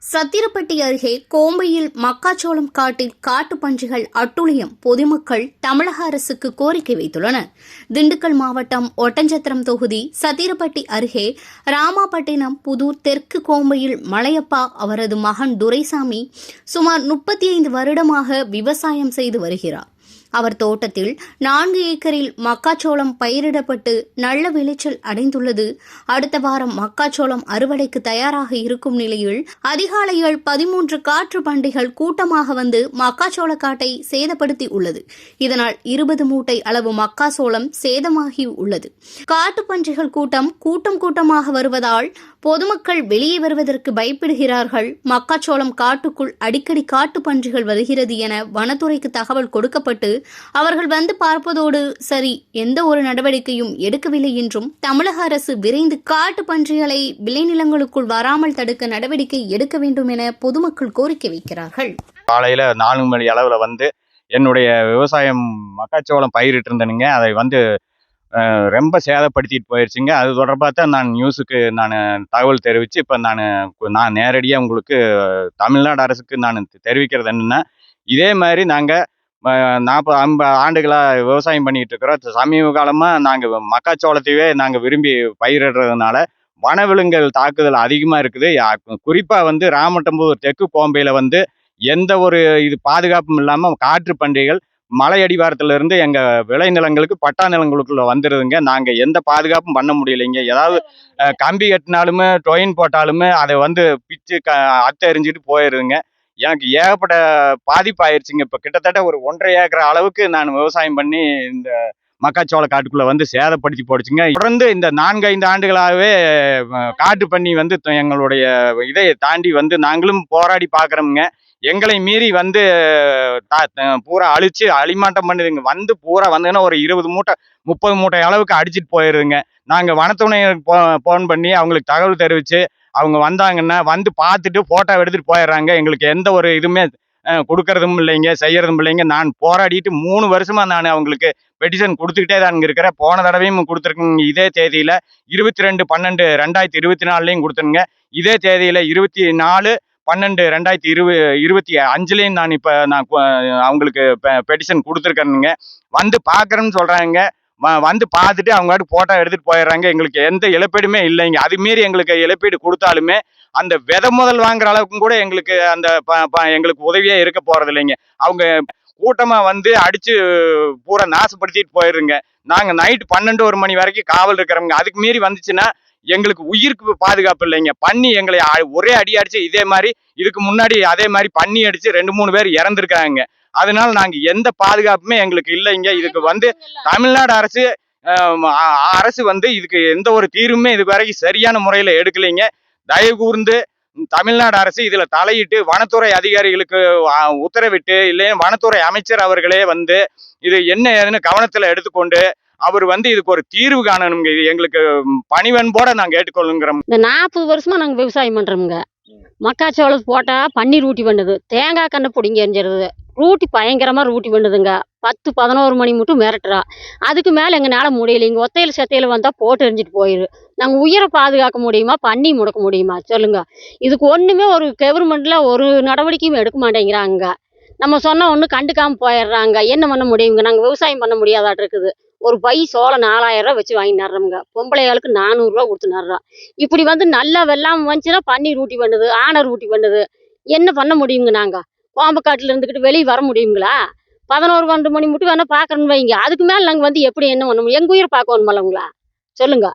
சத்திரப்பட்டி அருகே கோம்பையில் மக்காச்சோளம் காட்டில் காட்டுப்பன்றிகள் அட்டுழியம். பொதுமக்கள் தமிழக அரசுக்கு கோரிக்கை வைத்துள்ளனர். திண்டுக்கல் மாவட்டம் ஒட்டஞ்சத்திரம் தொகுதி சத்திரப்பட்டி அருகே ராமாபட்டினம் புதூர் தெற்கு கோம்பையில் மலையப்பா அவரது மகன் துரைசாமி சுமார் 35 வருடமாக விவசாயம் செய்து வருகிறார். அவர் தோட்டத்தில் 4 ஏக்கரில் மக்காச்சோளம் பயிரிடப்பட்டு நல்ல விளைச்சல் அடைந்துள்ளது. அடுத்த வாரம் மக்காச்சோளம் அறுவடைக்கு தயாராக இருக்கும் நிலையில் அதிகாலையில் 13 காற்று பன்றிகள் கூட்டமாக வந்து மக்காச்சோள காட்டை சேதப்படுத்தி உள்ளது. இதனால் 20 மூட்டை அளவு மக்காச்சோளம் சேதமாகி உள்ளது. காட்டு பன்றிகள் கூட்டமாக வருவதால் பொதுமக்கள் வெளியே வருவதற்கு பயப்படுகிறார்கள். மக்காச்சோளம் காட்டுக்குள் அடிக்கடி காட்டு பன்றிகள் வருகிறது என வனத்துறைக்கு தகவல் கொடுக்கப்பட்டு அவர்கள் வந்து பார்ப்பதோடு சரி, எந்த ஒரு நடவடிக்கையும் எடுக்கவில்லை என்றும் தமிழக அரசு விரைந்து காட்டு பன்றிகளை விளைநிலங்களுக்குள் வராமல் தடுக்க நடவடிக்கை எடுக்க வேண்டும் என பொதுமக்கள் கோரிக்கை வைக்கிறார்கள். காலையில 4 மணி அளவுல வந்து என்னுடைய விவசாயம் மக்காச்சோளம் பயிரிட்டு இருந்தேனுங்க. அதை வந்து ரொம்ப சேதப்படுத்திட்டு போயிடுச்சுங்க. அது தொடர்பாக தான் நான் நியூஸுக்கு தகவல் தெரிவித்து இப்போ நான் நேரடியாக உங்களுக்கு தமிழ்நாடு அரசுக்கு நான் தெரிவிக்கிறது என்னென்னா, இதே மாதிரி நாங்கள் 40-50 ஆண்டுகளாக விவசாயம் பண்ணிகிட்டு இருக்கிறோம். சமீப காலமாக நாங்கள் மக்காச்சோளத்தையே நாங்கள் விரும்பி பயிரிடுறதுனால வனவிலங்குகள் தாக்குதல் அதிகமாக இருக்குது. குறிப்பாக வந்து ராமட்டம்பூர் தெற்கு கோம்பையில் வந்து எந்த ஒரு பாதுகாப்பும் இல்லாமல் காற்று பன்றிகள் மலை அடிவாரத்திலிருந்து எங்கள் விளைநிலங்களுக்கு பட்டா நிலங்களுக்குள்ள வந்துடுதுங்க. நாங்கள் எந்த பாதுகாப்பும் பண்ண முடியலைங்க. ஏதாவது கம்பி கட்டினாலுமே டொயின் போட்டாலுமே அதை வந்து பிச்சு அத்தை எறிஞ்சிட்டு போயிடுதுங்க. எனக்கு ஏகப்பட்ட பாதிப்பு ஆயிடுச்சுங்க. இப்போ கிட்டத்தட்ட ஒரு 1.5 ஏக்கர் அளவுக்கு நான் விவசாயம் பண்ணி இந்த மக்காச்சோள காட்டுக்குள்ள வந்து சேதப்படுத்தி போடுச்சுங்க. தொடர்ந்து இந்த 4-5 ஆண்டுகளாகவே காட்டு பண்ணி வந்து எங்களுடைய இதை தாண்டி வந்து நாங்களும் போராடி பார்க்குறோமுங்க. எங்களை மீறி வந்து பூரா அழிச்சு அழிமாட்டம் பண்ணுதுங்க. வந்து பூரா வந்துன்னா ஒரு 20 மூட்டை 30 மூட்டை அளவுக்கு அடிச்சுட்டு போயிடுதுங்க. நாங்கள் வனத்துறையினருக்கு ஃபோன் பண்ணி அவங்களுக்கு தகவல் தெரிவித்து அவங்க வந்தாங்கன்னா வந்து பார்த்துட்டு ஃபோட்டோ எடுத்துகிட்டு போயிடுறாங்க. எங்களுக்கு எந்த ஒரு இதுவுமே கொடுக்கறதும் இல்லைங்க, செய்யறதும் இல்லைங்க. நான் போராடிட்டு 3 வருஷமா நான் அவங்களுக்கு பெட்டிஷன் கொடுத்துக்கிட்டே தான் இருக்கிறேன். போன தடவையும் கொடுத்துருக்குங்க. இதே தேதியில் 22/12/2024 கொடுத்தனுங்க. இதே தேதியில் 24/12/2025 நான் அவங்களுக்கு பெட்டிஷன் கொடுத்துருக்கேனுங்க. வந்து பார்க்குறேன்னு சொல்கிறாங்க. வந்து பார்த்துட்டு அவங்க ஃபோட்டோ எடுத்துகிட்டு போயிடுறாங்க. எங்களுக்கு எந்த இழப்பீடுமே இல்லைங்க. அது மீறி எங்களுக்கு இழப்பீடு கொடுத்தாலுமே அந்த விதை முதல் வாங்குற அளவுக்கும் கூட எங்களுக்கு அந்த எங்களுக்கு உதவியே இருக்க போகிறது இல்லைங்க. அவங்க கூட்டமாக வந்து அடித்து பூரா நாசப்படுத்திட்டு போயிடுங்க. நாங்கள் நைட்டு 12-1 மணி வரைக்கும் காவல் இருக்கிறோங்க. அதுக்கு மீறி வந்துச்சுன்னா எங்களுக்கு உயிருக்கு பாதுகாப்பு இல்லைங்க. பன்னி எங்களை ஒரே அடி அடிச்சு இதே மாதிரி இதுக்கு முன்னாடி அதே மாதிரி பன்னி அடிச்சு 2-3 பேர் இறந்துருக்காங்க. அதனால நாங்க எந்த பாதுகாப்புமே எங்களுக்கு இல்லைங்க. இதுக்கு வந்து தமிழ்நாடு அரசு வந்து இதுக்கு எந்த ஒரு தீர்வுமே இது வரைக்கும் சரியான முறையில எடுக்கலைங்க. தயவு கூர்ந்து தமிழ்நாடு அரசு இதுல தலையிட்டு வனத்துறை அதிகாரிகளுக்கு உத்தரவிட்டு, இல்லையா வனத்துறை அமைச்சர் அவர்களே வந்து இது என்ன ஏதுன்னு கவனத்துல எடுத்துக்கொண்டு அவர் வந்து இதுக்கு ஒரு தீர்வு காணணுங்க. இது எங்களுக்கு பணிவன்போட நாங்க கேட்டுக்கொள்ளுங்கிறோம். இந்த 40 வருஷமா நாங்க விவசாயம் பண்றோமுங்க. மக்காச்சோளம் போட்டா பன்னி ரூட்டி பண்ணுது, தேங்காய் கண்ணை பிடிங்கி எரிஞ்சிருது, ரூட்டி பயங்கரமா ரூட்டி பண்ணுதுங்க. 10-11 மணி மட்டும் மிரட்டுறா. அதுக்கு மேல எங்கனால முடியலைங்க. ஒத்தையில செத்தையில வந்தா போட்டு எரிஞ்சிட்டு போயிரு. நாங்க உயிரை பாதுகாக்க முடியுமா, பண்ணி முடக்க முடியுமா சொல்லுங்க? இதுக்கு ஒண்ணுமே ஒரு கவர்மெண்ட்ல ஒரு நடவடிக்கையும் எடுக்க மாட்டேங்கிறாங்க. நம்ம சொன்ன ஒண்ணு கண்டுக்காம போயிடுறாங்க. என்ன பண்ண முடியுங்க? நாங்க விவசாயம் பண்ண முடியாதாட்டு இருக்குது. ஒரு பை சோளம் 4000 ரூபா வச்சு வாங்கி நடுறோமுங்க. பொம்பளையாளுக்கு 400 ரூபா கொடுத்து நடுறோம். இப்படி வந்து நல்லா வெள்ளாம வந்துச்சுன்னா பன்னி ரூட்டி பண்ணுது, ஆனை ரூட்டி பண்ணுது. என்ன பண்ண முடியுங்க? நாங்க கோம்பக்காட்டுல இருந்துக்கிட்டு வெளியே வர முடியுங்களா? 11-12 மணி மட்டும் வேணா பாக்குறோன்னு வைங்க. அதுக்கு மேல நாங்க வந்து எப்படி என்ன பண்ண முடியும்? எங்க உயிரை பார்க்கணுமல்லங்களா சொல்லுங்க?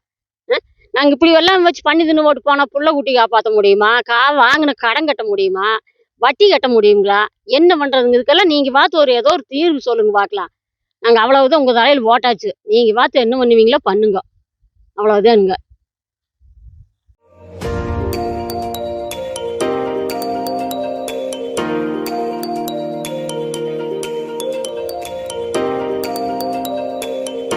நாங்க இப்படி எல்லாம் வச்சு பண்ணி தின்னு போட்டு போனா புள்ள குட்டி காப்பாற்ற முடியுமா? வாங்கின கடன் கட்ட முடியுமா? வட்டி கட்ட முடியுங்களா? என்ன பண்றதுங்க? இதுக்கெல்லாம் நீங்க பார்த்து ஏதோ ஒரு தீர்வு சொல்லுங்க பார்க்கலாம். நாங்க அவ்வளவுதான் உங்க தலையில போட்டாச்சு. நீங்க பார்த்து என்ன பண்ணுவீங்களோ பண்ணுங்க. அவ்வளவுதானுங்க.